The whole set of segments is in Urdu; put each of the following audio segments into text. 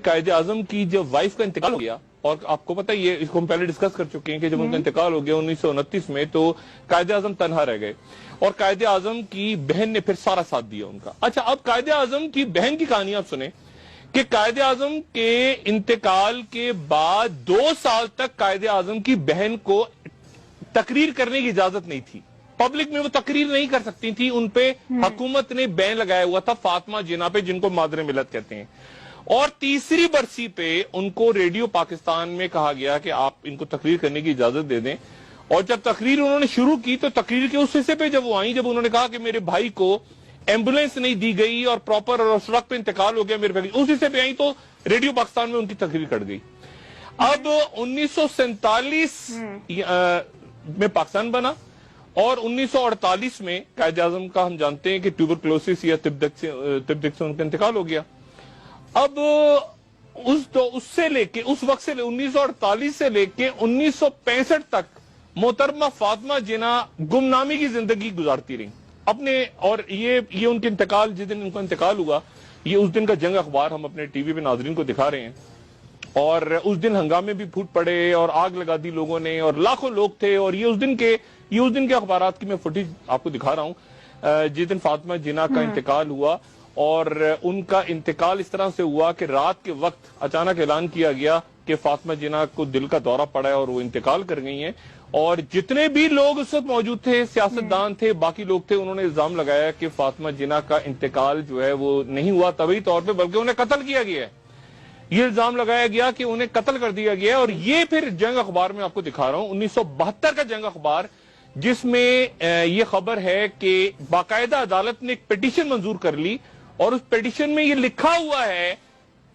قائد اعظم کی جب وائف کا انتقال ہو گیا، اور آپ کو پتہ یہ اس کو ہم پہلے ڈسکس کر چکے ہیں کہ جب ان کا انتقال ہو گیا 1929 میں، تو قائد اعظم تنہا رہ گئے اور قائد اعظم کی بہن نے پھر سارا ساتھ دیا ان کا۔ اچھا، اب قائد اعظم کی بہن کی کہانی آپ سنیں کہ قائد اعظم کے انتقال کے بعد 2 سال تک قائد اعظم کی بہن کو تقریر کرنے کی اجازت نہیں تھی، پبلک میں وہ تقریر نہیں کر سکتی تھی، ان پہ حکومت نے بین لگایا ہوا تھا فاطمہ جناح پہ، جن کو مادر ملت کہتے ہیں۔ اور تیسری برسی پہ ان کو ریڈیو پاکستان میں کہا گیا کہ آپ ان کو تقریر کرنے کی اجازت دے دیں، اور جب تقریر انہوں نے شروع کی تو تقریر کے اس حصے پہ جب وہ آئیں، جب انہوں نے کہا کہ میرے بھائی کو ایمبولینس نہیں دی گئی اور پراپر اور اس وقت پہ انتقال ہو گیا میرے بھائی، اس حصے پہ آئیں تو ریڈیو پاکستان میں ان کی تقریر کٹ گئی۔ اب 1947 میں پاکستان بنا، اور 1948 میں قائد اعظم کا ہم جانتے ہیں کہ ٹیوبرکلوسس یا تبدک سے ان کا انتقال ہو گیا۔ اب اس سے لے کے اس وقت سے 1948 سے لے کے 1965 تک محترمہ فاطمہ جناح گمنامی کی زندگی گزارتی رہی اپنے، اور یہ ان کے انتقال، جس دن ان کا انتقال ہوا، یہ اس دن کا جنگ اخبار ہم اپنے ٹی وی پہ ناظرین کو دکھا رہے ہیں، اور اس دن ہنگامے بھی پھوٹ پڑے اور آگ لگا دی لوگوں نے اور لاکھوں لوگ تھے، اور یہ اس دن کے اخبارات کی میں فوٹیج آپ کو دکھا رہا ہوں جس دن فاطمہ جناح کا انتقال ہوا۔ اور ان کا انتقال اس طرح سے ہوا کہ رات کے وقت اچانک اعلان کیا گیا کہ فاطمہ جناح کو دل کا دورہ پڑا ہے اور وہ انتقال کر گئی ہیں، اور جتنے بھی لوگ اس وقت موجود تھے، سیاستدان تھے، باقی لوگ تھے، انہوں نے الزام لگایا کہ فاطمہ جناح کا انتقال جو ہے وہ نہیں ہوا طبعی طور پہ، بلکہ انہیں قتل کیا گیا ہے۔ یہ الزام لگایا گیا کہ انہیں قتل کر دیا گیا ہے، اور یہ پھر جنگ اخبار میں آپ کو دکھا رہا ہوں 1972 کا جنگ اخبار، جس میں یہ خبر ہے کہ باقاعدہ عدالت نے ایک پیٹیشن منظور کر لی، اور اس پیٹیشن میں یہ لکھا ہوا ہے،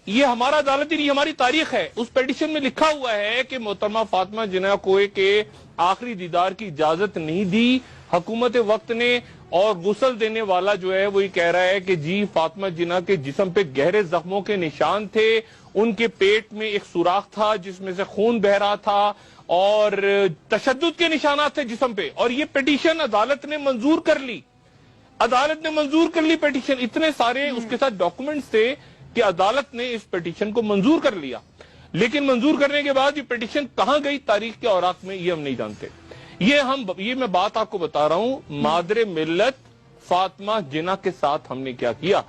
یہ ہمارا عدالتی نہیں، ہماری تاریخ ہے، اس پیٹیشن میں لکھا ہوا ہے کہ محترمہ فاطمہ جناح کو کے آخری دیدار کی اجازت نہیں دی حکومت وقت نے، اور غسل دینے والا جو ہے وہ یہ کہہ رہا ہے کہ جی فاطمہ جناح کے جسم پہ گہرے زخموں کے نشان تھے، ان کے پیٹ میں ایک سوراخ تھا جس میں سے خون بہ رہا تھا، اور تشدد کے نشانات تھے جسم پہ، اور یہ پیٹیشن عدالت نے منظور کر لی، عدالت نے منظور کر لی پیٹیشن، اتنے سارے اس کے ساتھ ڈاکومنٹس تھے کہ عدالت نے اس پیٹیشن کو منظور کر لیا۔ لیکن منظور کرنے کے بعد یہ پیٹیشن کہاں گئی تاریخ کے اوراق میں، یہ ہم نہیں جانتے۔ یہ میں بات آپ کو بتا رہا ہوں، مادر ملت فاطمہ جناح کے ساتھ ہم نے کیا کیا۔